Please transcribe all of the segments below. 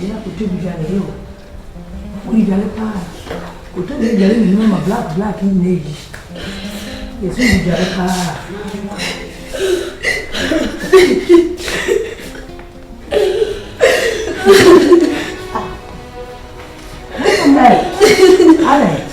Ina kutubijana hiyo. Kujale pa. Kutubijale ni mama black ni. Yesu kujale pa. Ale.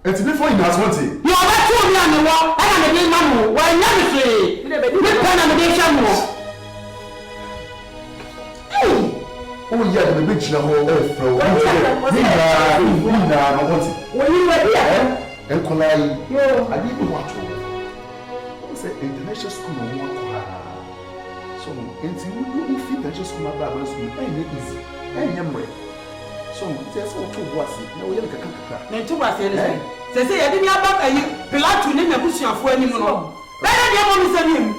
It's before you has what it. You are not too young and walk, and I'm a big man. Why never say? You can have a big shadow. Oh, yeah, the big shadow of flow. When you were here, and Colai, I didn't watch you. It's an international school. So, until you feel that just come about, and easy, and you're so, there's what two was it. No, you're like a car. And two was it. They say, I didn't have a pillar to name a bush for any more. Better than one is a name.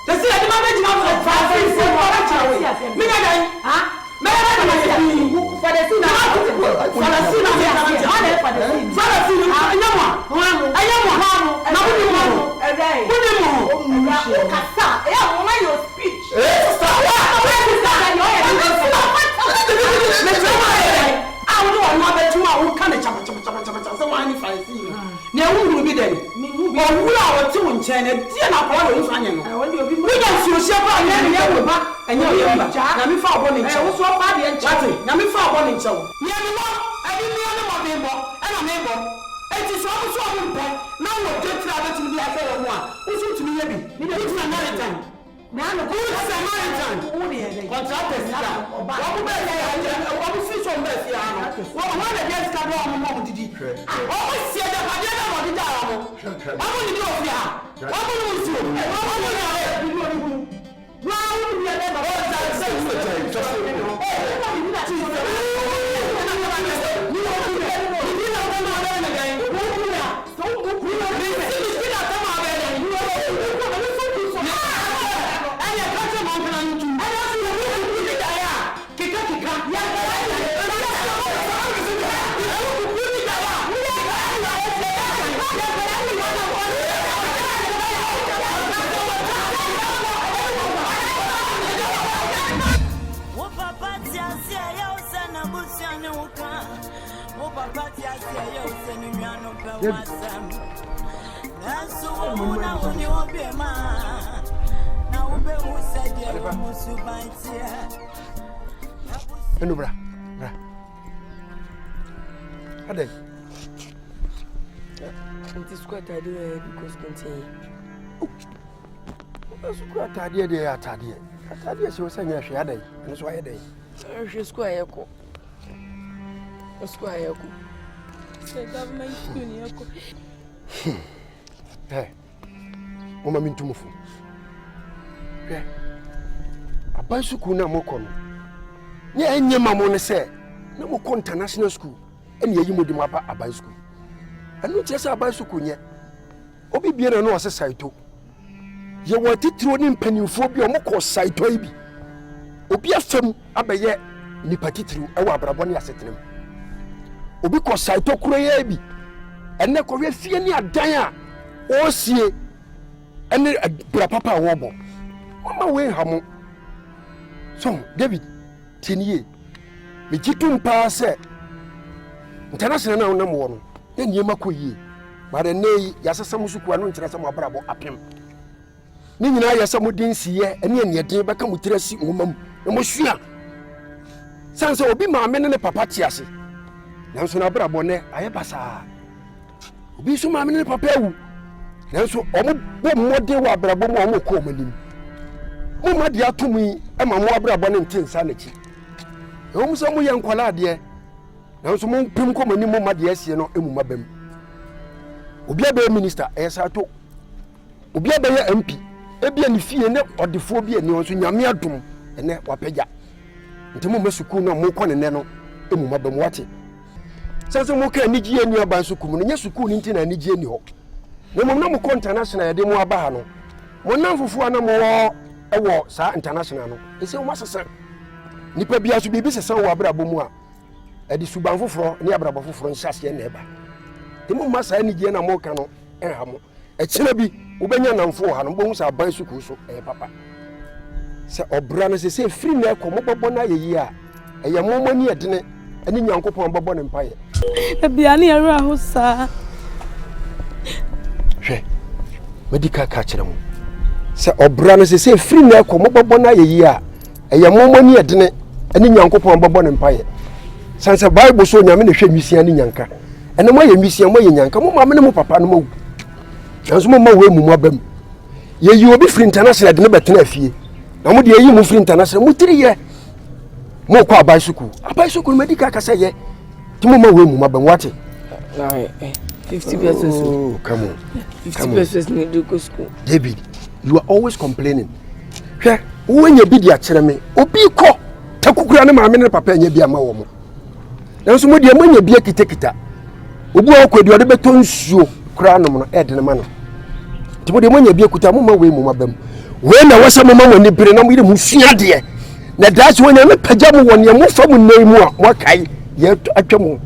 They say, I didn't manage to have 5 years away. Minna, huh? For the scene, for the scene, It is quite a dear because continue. That's quite a dear. I did she was saying she had a and so I had a She square. A square. Say, government, hey, Mama mean to move. A bicycle no more con. Yeah, and your mamma say, no more international school, and you would map a bicycle. And not just a bicycle yet. Obi Biana no as a saito. You want it thrown in peniophobia, more saito. Obi a fem abaye ni patitru, our Braboni assetim. Obi ko saito kurebi, and the Korea Fiania Daya, or see, and a brapapa wobble. Mama way hamo. So, David, 10 years. Me jitum pa se. International number 1. Then ye makoyi. But a nay, Yasamusu, no interest of brabo apim. Nina Yasamudin see, and yen ye day back with Tracy woman, and Monsieur. Sansa will be my men and a papatiasi. Now, so brabone, I have passa. Be so my men and papa. Now, so almost more day were brabo more common. Mama dia to me, and my more brabon and tin sanity. Home some young quala dear. Now, some more prim common in Mamma yes, you know, Mabem. Ubia minister, as I told Ubia MP, Ebian Fienne or the phobia news in Yamiatum, and that wapeja. Until Mumasuku more con and nano, Mabem watching. Sansa Moka Nigia near Bansukum, and yes, Sukunintin and Nigenio. No more international, de more bahano. One number for one more. Ewo sa international no ese o masese nipa bia so bibi sese wo abrabo mu a edi suban foforo ne abrabo foforo nhyase na eba temu masa ni gie na mo ka no ha mo e kire bi wo benya namfo ha no bo hu sa ban suku so papa se obra no sese free na ko mo bobo na yeyi a eye mo mo ni edene ani nyankopon bobo ne mpaye bia na yero ahosa hwe medical ka kire mo se obra no se free na ko mobobo na yeyi a eye momoni edene ani nyankopon bobo ne mpaye sanse bible so nyame ne hwe nwisia ni nyanka ene mo ye misia mo ye nyanka mo ma me ne mo papa no mo nanso mo ma we mu abam ye yi obi free international de ne betena afie na mo de yi mu free international mo tiri ye mo kwa bicycle medical ka say ye ti mo ma we mu abam wate 50 pesos. Oh, come on. 50 pesos need to go school. David, you are always complaining. Here, when you be the academy, obi ko takukura ne maame ne papa nya bia ma wo mo. Nanso mo de mo nya bia kitakita. Obi o kwadi o de beto nsuo kura no no ed ne ma no. Ti mo de mo nya bia kuta mo ma we mu mabam. We na wasa mo ma woni bere na mo ire mu sua de. Na daas wo nya me pagya mo woni mo fa mu nei mu a mo kai ye atwa mo.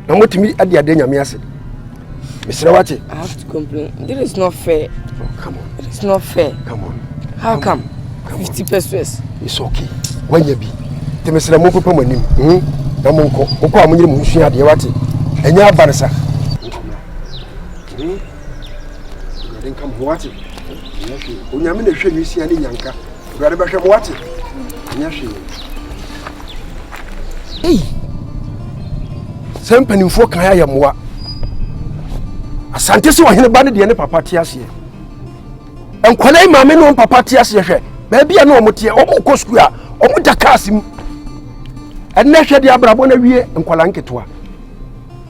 Na mo timi ade ade nya me ase. Mr. Wati, I have to complain. This is not fair. Oh, come on. It is not fair. Come on. How come? 50 pesos. It's okay. When you be, the Mr. Moko Manim, Namonko, Oko Amunim, Mushia, the Wati, and your barasa. Then come Wati. When you're in the show, you see any yanka. Rather back at Wati. Hey, some penny for Kaya Moa. Asante se wahene ba ne de ne papa te ase enkwalai maame no papa te ase hwe ba bia no omote omko school a omoda kasim enne hwe de abrabo na wie enkwala nketoa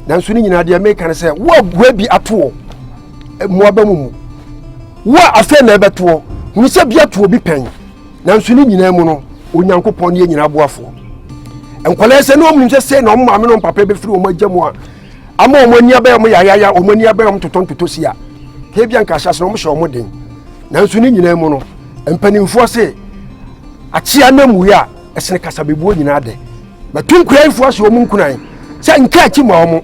nanso ni nyina de make kan se wo abua bi ato mo abamu wo afa na beto hu se bia to bi pen nanso ni nyina mu no onyankopon ne nyina boafo enkwalai se no omnim se na maame no papa be firi o magyamu a ama omoni aba mo yaya omoni aba mo totontoto sia ke bia nka hyase no mo hye den nanso ni nyina mu no empanimfo se achia na mu ya esene kasa bebuo nyina de matunkuranfo ase omu nkunan se nka achi ma omo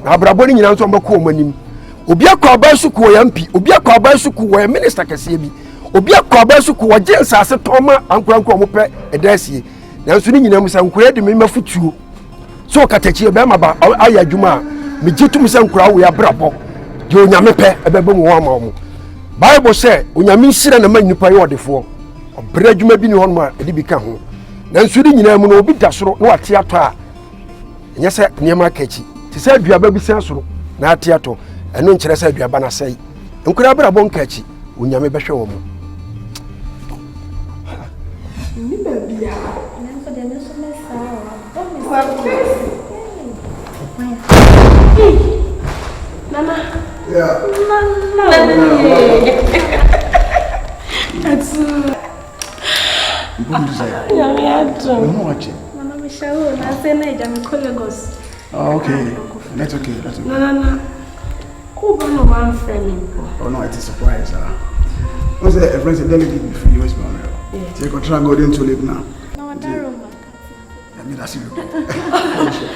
na abrabo ni nyina nso mbako omanim obi akwa aba suku ya mpi obi akwa aba suku wa minister kase bi obi akwa aba suku wa jensa ase toma ankuranko omo pe edasie nanso ni nyina mu sa nkura de me mafutuo so katachi be ma ba aya dwuma me jitum se nkura wo ya brabo de onyame pe ebebe mu wa ma omo Bible say onyame nsira na ma nipa ye odefo obra dwuma bi ni ho ma edi bi ka ho nanso di nyina mu no obi da soro na wate ato a nya se niema kachi ti se aduaba bi se soro na ate ato eno nkyere se aduaba na sai nkura brabo nkachi onyame behwe wo mo ni babia na ko de no so mesa Nana. Yeah. Nana. That's yeah, me ato. No watching. Mama Michelle, na say na ija mi Lagos. Oh, okay. That's okay. That's okay. Nana. Who no man friend me? Oh no, it's a surprise. What's that? A friend said delegate me free US man. Yeah. So you can try and go into live now. No, that room. I mean that's you.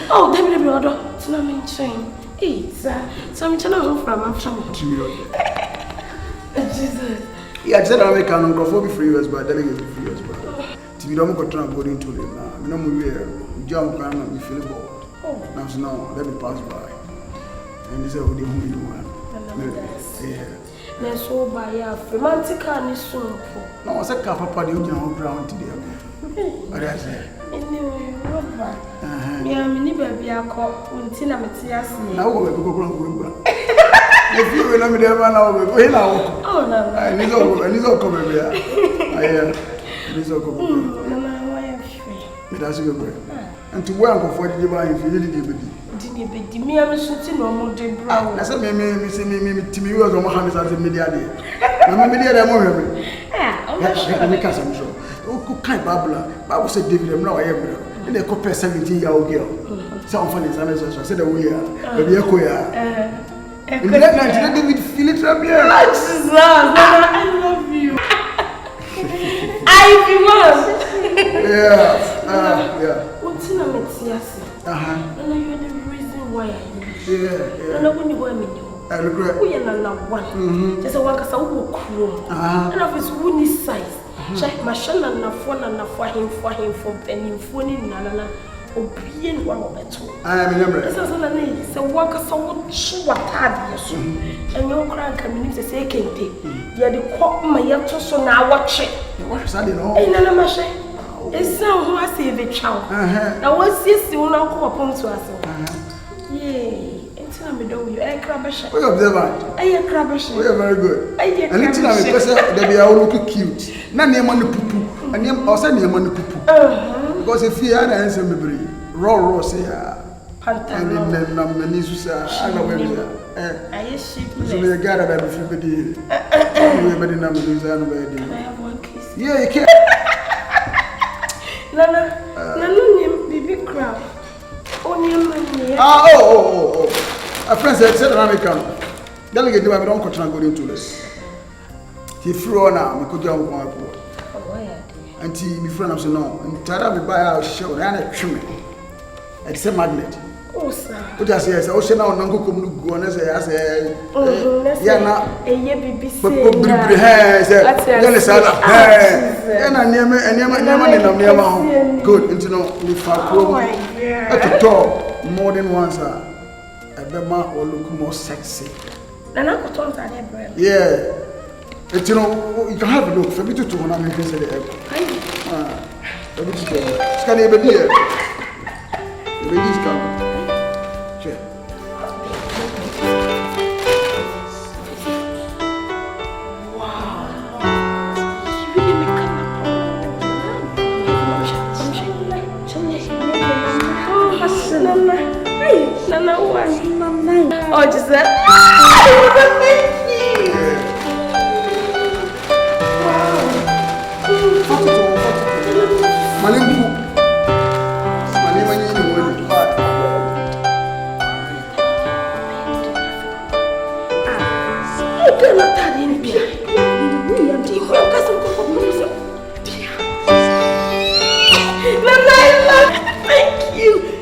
Oh, David brother. So na me train. Hey, sir. So I'm trying to from Jesus. Yeah, I said American go be free US but delegate be free US but. If you don't go try and go into live now. Me no mo we jump kan na me feel bored. Oh. Now so now let me pass by. And this is what they do one. Yeah. Na so ba ya romantic ani so po. No, I said car papa dey on ground today. What I say? Anyway, Robert. Yeah, me ni baby akọ unti na meti ase. Na wo be go go. If you will me there now we go na wo. Oh no. Ni zo ko baby. Aye. Ni zo ko. Mama, why am free? Me that's you go. And to where go for the buy if you need the baby. Did be me am shooting no mo de bra. Na say me timi you as o mo ha me say media dey. Na me media dey mo hwe me. Ah, me ka say so. O kai Bible said David am now I am. In a couple 17-year-old girl. Some funny so said the way baby eko ya. In that night David feel it up here. Jesus, I love you. I be Yeah. Unti na meti ase. And you the reason why I Yeah. And I wouldn't go me. I regret. We are not one. Just a one cause I will crew. And of his wooden size. Check my shana na for him for any phone nana obien one of it. I remember. This is a name. So one cause I would show what had you and your crank community say kente. Yeah, the cock my yato so now watch it. What is that you know? Ain't none of it's sound who I say the child. Now what's this you now come upon to us? Yay. I'm doing you. I crabash. We observant. I crabash. We are very good. I and it's not because they are all looking cute. None name on the poo. And name also name on the poo. Because if you had answer me, raw say, and then Manisus, I know where I is so we gather that if you believe. Everybody knows I have one kiss. Yeah, you can't. Nana, baby crab. A friend said, American. Delegate, I don't continue going to this. He flew on now, we could go on board. And he, my friend, said, no, and Tada, we buy our show, and a trim. It's a magnet. Oh, sir. What I say, Ocean, now, Nango come go on as a Yana, a year be good, into no, if I at the top more than once, I bet my or look more sexy. Yeah, it's you know, you can have a look for me to when I'm in the airport. Let me just go. Scan it here. The baby's coming. Nana, oh, just that. Thank you. Thank you.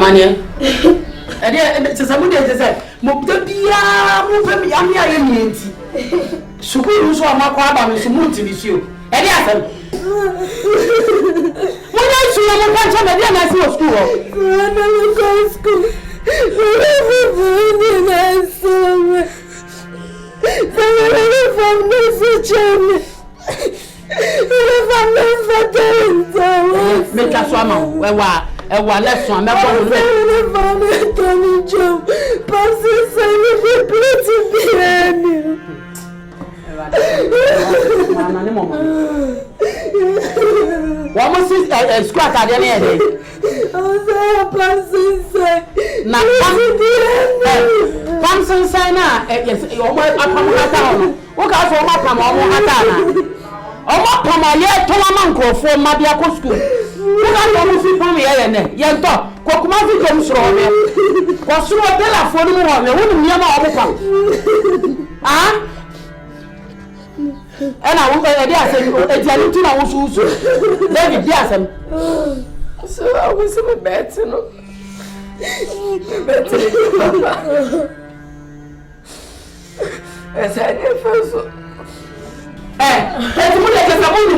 amane ade se samu de se mo bia mo fam ya me aye mienti sukuru so amakwa aba me so munti ni sio ade asem mo na su mo kan cha me dia na si school ho na go school make us one ewa lesson me go school academy na Pamson sana yes omo apam hata ono wo ka so omo apam omo hata na omo apam aye to ma nkrofo ma bia ko school wo ka so omo fi pam ye ne ye nto kokuma fi jom soro me ko soro telefone mu ho me wo ni ma omo pam ah ena wo ko e dia asem e dia ni tu na wo susu David dia asem so I was so bad no essa é falso tu mulher que tá muito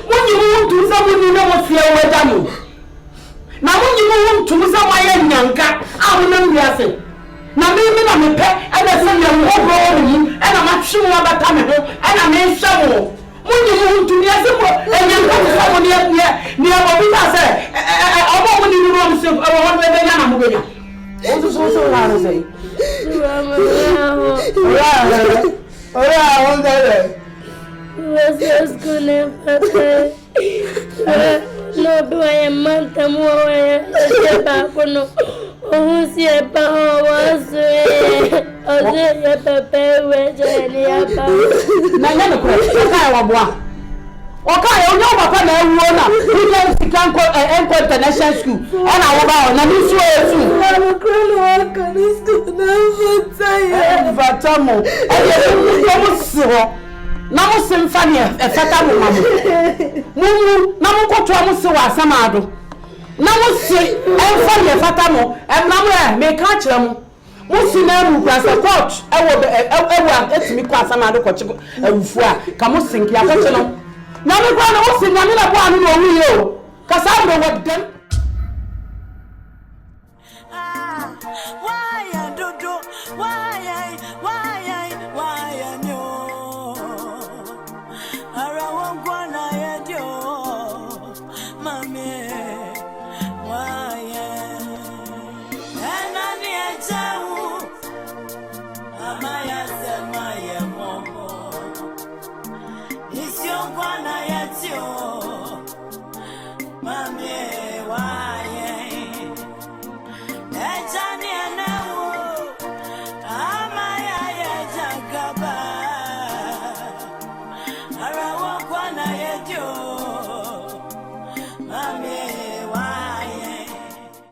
muito sabe ni na você é o damo na muito sabe é nyanka a wona mbiase na me pé ana se me ho ni ana ma twi mo abata me ho ana me hwa mo muito ni ase mo nyanka sabe ni obi ta se obo mo ni ru mo se o be nya na mo be nya so la no sei Ora, onde Você escolhe papel. No doa manta moa é para quando o se é para o azul. Ode é papel é genia pa. Na no kure ka wa boa o ka e onye papa na ewu na William Sikanko International School na wo ba na ni so esu I'm crying can this do na fatamo e mo si ho na mo se mfa ne e fatamo mamo mumu na mo koto mo se wa asamado na mo se emfa ne fatamo e na mo me ka kire mo musi na mu kwa support ewo etimi kwa asamado ko chiko awufu a ka mo sinki akwache no na me kwa na wo sin na me na bo anu no wi o ka sa do wo dem